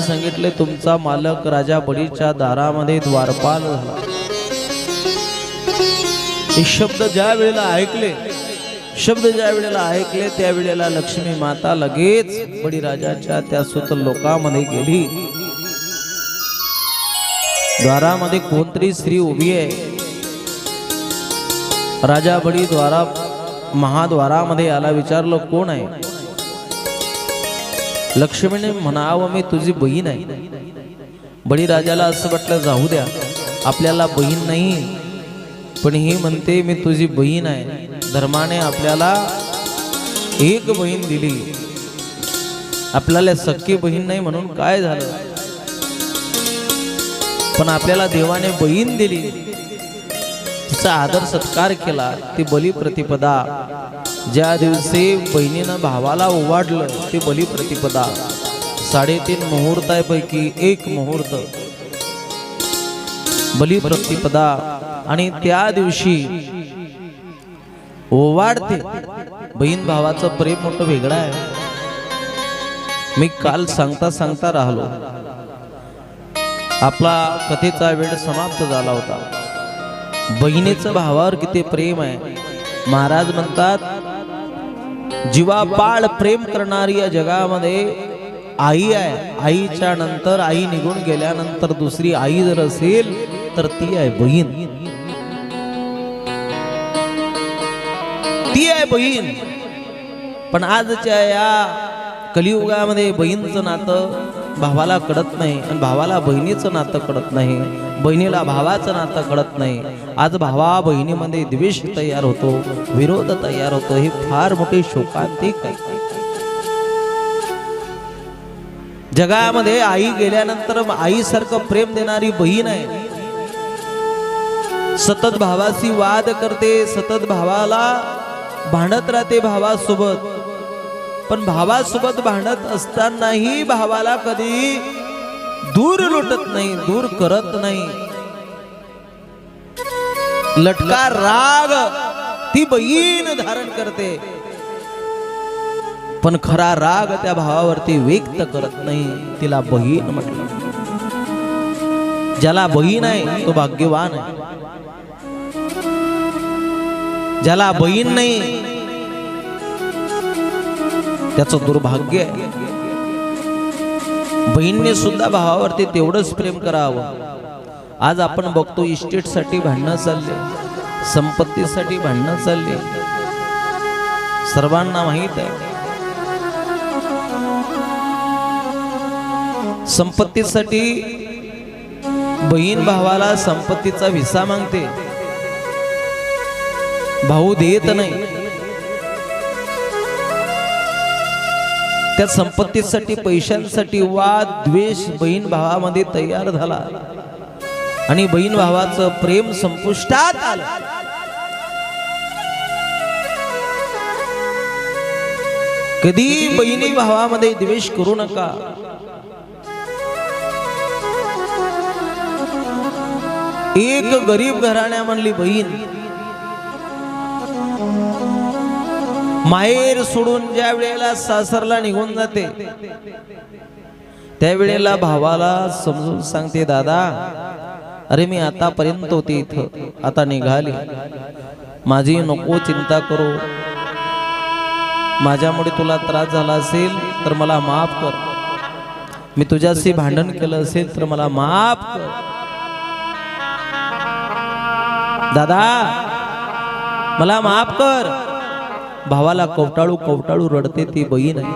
सांगितले तुमचा मालक राजा बळीच्या दारामध्ये द्वारपाल झाला। हे शब्द ज्या वेळेला ऐकले त्या वेळेला लक्ष्मी माता लगेच बळीराजाच्या त्या सुत लोकामध्ये गेली। द्वारामध्ये कोणतरी स्त्री उभी आहे। राजा बळी महाद्वारामध्ये आला, विचारलं कोण आहे? लक्ष्मीने म्हणावं मी तुझी बहीण आहे। बळीराजाला असं वाटलं जाऊ द्या, आपल्याला बहीण नाही, पण ही म्हणते मी तुझी बहीण आहे। धर्माने आपल्याला एक बहीण दिली, आपल्याला सख्खी बहीण नाही म्हणून काय झालं, पण आपल्याला देवाने बहीण दिली, तिचा आदर सत्कार केला। ती बलिप्रतिपदा, ज्या दिवशी बहिणीनं भावाला ओवाळलं ती बलिप्रतिपदा। 3.5 मुहूर्तापैकी एक मुहूर्त बलिप्रतिपदा, आणि त्या दिवशी ओवाळते। बहीण भावाचं प्रेम मोठं वेगळं आहे। मी काल सांगता राहिलो, आपला कथेचा वेळ समाप्त झाला होता। बहिणीचं भावावर किती प्रेम आहे। महाराज म्हणतात जीवापाड प्रेम करणारी या जगामध्ये आई आहे। आईच्या नंतर, आई निघून गेल्यानंतर दुसरी आई जर असेल तर ती आहे बहीण, ती आहे बहीण। पण आजच्या या कलियुगामध्ये बहीणचं नातं भावाला कळत नाही, आणि भावाला बहिणीचं नातं कळत नाही, बहिणीला भावाचं नातं कळत नाही। आज भावा बहिणीमध्ये द्वेष तयार होतो, विरोध तयार होतो, ही फार मोठी शोकांतिक आहे। जगामध्ये आई गेल्यानंतर आईसारखं प्रेम देणारी बहीण आहे। सतत भावाशी वाद करते, सतत भावाला भांडत राहते भावासोबत, पण भावासोबत भांडत असतानाही भावाला कधी दूर लोटत नाही, दूर करत नाही। लटका राग ती बहीण धारण करते, पण खरा राग त्या भावावरती व्यक्त करत नाही, तिला बहीण म्हटलं। ज्याला बहीण आहे तो भाग्यवान आहे, ज्याला बहीण नाही त्याचं दुर्भाग्य आहे। बहीणने सुद्धा भावावरती तेवढंच प्रेम करावं। आज आपण बघतो इस्टेटसाठी भांडणं चालले, संपत्तीसाठी भांडणं चालले, सर्वांना माहित आहे। संपत्तीसाठी बहीण भावाला संपत्तीचा हिस्सा मागते, भाऊ देत नाही। त्या संपत्तीसाठी, पैशांसाठी वाद द्वेष बहीण भावामध्ये तयार झाला, आणि बहीण भावाचं प्रेम संपुष्टात आलं। कधी बहिणी भावामध्ये द्वेष करू नका। एक गरीब घराण्यामधली बहीण माहेर सोडून ज्या वेळेला सासरला निघून जाते, त्यावेळेला भावाला समजून सांगते, दादा अरे मी आतापर्यंत होती इथं, आता निघाली, माझी नको चिंता करू, माझ्यामुळे तुला त्रास झाला असेल तर मला माफ कर, मी तुझ्याशी भांडण केलं असेल तर मला माफ कर, दादा मला माफ कर। भावाला कवटाळू कवटाळू रडते ती बहीण आहे।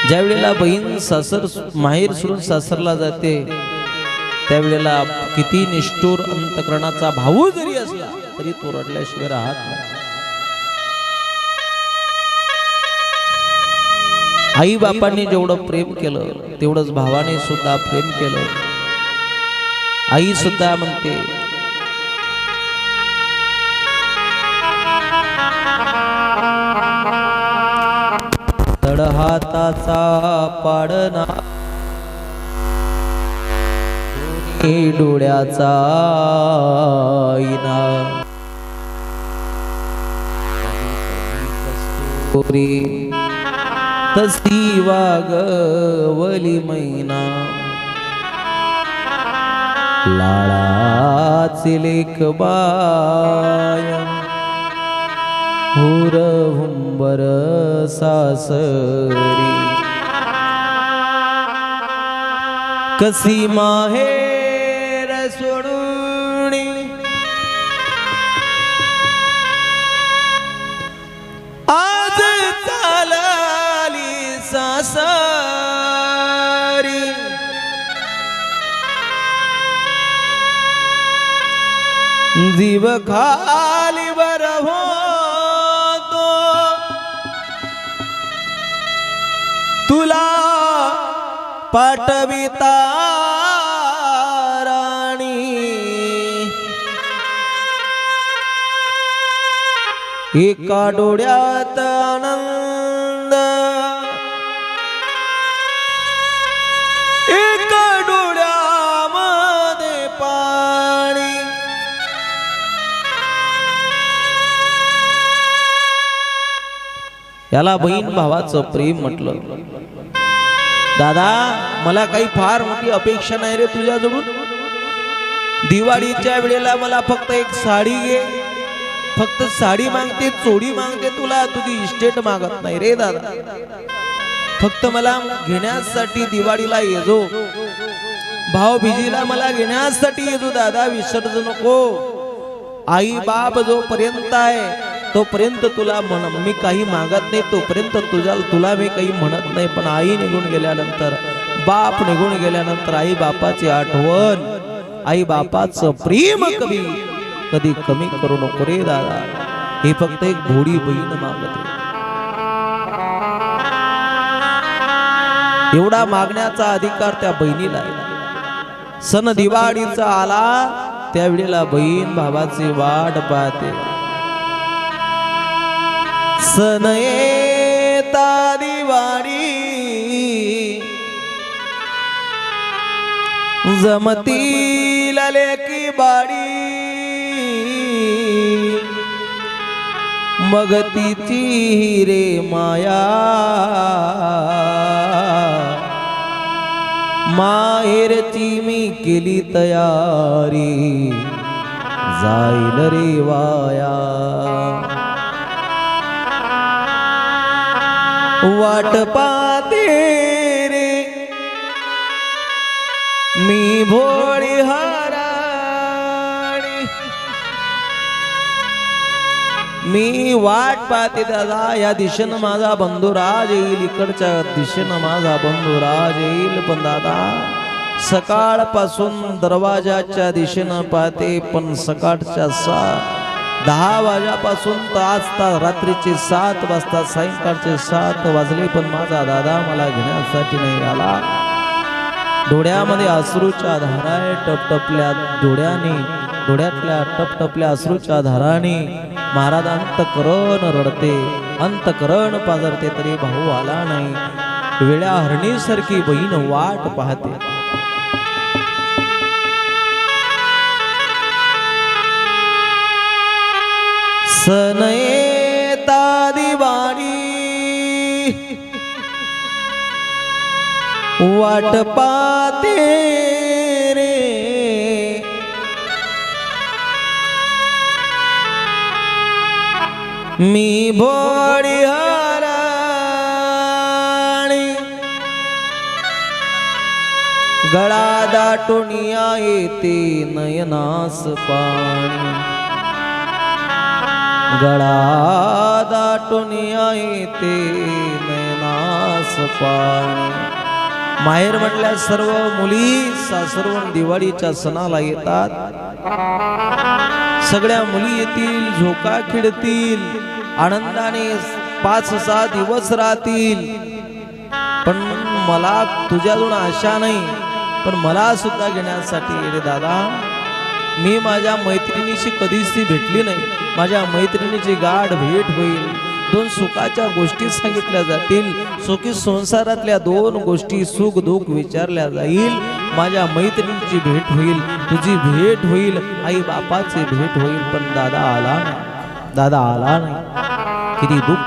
ज्या वेळेला बहीण माहेर सोडून सासरला जाते, त्यावेळेला किती निष्ठुर अंतकरणाचा भाऊ जरी असला तरी तो रडल्याशिवाय राहत नाही। आई बापांनी जेवढं प्रेम केलं तेवढंच भावाने सुद्धा प्रेम केलं। आई सुद्धा म्हणते, तळहाताचा पाडणा डोळ्याचा आईना, तसी वागवली मैना लाळाची लेक बाय हुरहुंबर सासरी कसी माहेर सोडून आज चालली सासरी जीव खाली वर होतो तुला पाठविता राणी एका डोळ्यात आनंद एका डोळ्यामध्ये पाणी याला बहीण भावाचं प्रेम म्हटलं. दादा मला काही फार मोठी अपेक्षा नाही रे तुझ्याजवळून. दिवाळीच्या वेळेला मला फक्त एक साडी घे. फक्त साडी मागते, चोडी मागते तुला, तुझी इस्टेट मागत नाही रे दादा. फक्त मला घेण्यासाठी दिवाळीला येजो, भाऊबीजीला मला घेण्यासाठी येजो दादा, विसर्जन नको. आई बाप जोपर्यंत आहे तोपर्यंत तुला मी काही मागत नाही, तोपर्यंत तुला मी काही म्हणत नाही. पण आई निघून गेल्यानंतर, बाप निघून गेल्यानंतर आई बापाची आठवण, आई बापाचं प्रेम कधी कमी करू नको रे दादा. हे फक्त एक भोळी बहीण मागते. एवढा मागण्याचा अधिकार त्या बहिणीला आहे. सण दिवाळीचा आला त्यावेळेला बहीण भावाची वाट पाहते. सण येता दिवाळी जमतील लेकी बाडी मग तिची रे माया माहेरची मी केली तयारी जाईल रे वाया. वाट पाहते रे मी भोळी हराणी मी वाट पाहते दादा. या दिशेनं माझा बंधुराज येईल, इकडच्या दिशेनं माझा बंधुराज येईल. पण दादा सकाळपासून दरवाजाच्या दिशेनं पाहते, पण सकाळच्या 10 वाजल्यापासून तर रात्रीचे 7 वाजता, सायंकाळचे 7 वाजले, पण माझा दादा मला घेण्यासाठी नाही आला. डोळ्यामध्ये अश्रूच्या धारा टपटपल्या डोळ्यातल्या टपटपल्या अश्रूच्या धाराने महाराज अंतकरण रडते, अंतकरण पाजरते, तरी भाऊ आला नाही. वेळा हरणीसारखी बहीण वाट पाहते. सण येता दिवाळी वाट पाहते रे मी भोळी हराणी गळा दाटून येते नयनास पाणी गळा दाटून येते नयनास पाणी. माहेर म्हटल्या सर्व मुली सासरवून दिवाळीच्या सणाला येतात. सगळ्या मुली येतील, झोका खेळतील, आनंदाने 5-6 दिवस राहतील. पण मला तुझ्याजवळ आशा नाही, पण मला सुद्धा घेण्यासाठी रे दादा. मी माझ्या मैत्रिणीशी कधीच ती भेटली नाही. माझ्या मैत्रिणीची गाढ भेट होईल. 2 सुखाच्या गोष्टी सांगितल्या जातील. सुखी संसारातल्या 2 गोष्टी, सुख दुःख विचारल्या जाईल. माझ्या मैत्रिणीची भेट होईल, तुझी भेट होईल, आई बापाची भेट होईल. पण दादा आला नाही, दादा आला नाही. किती दुःख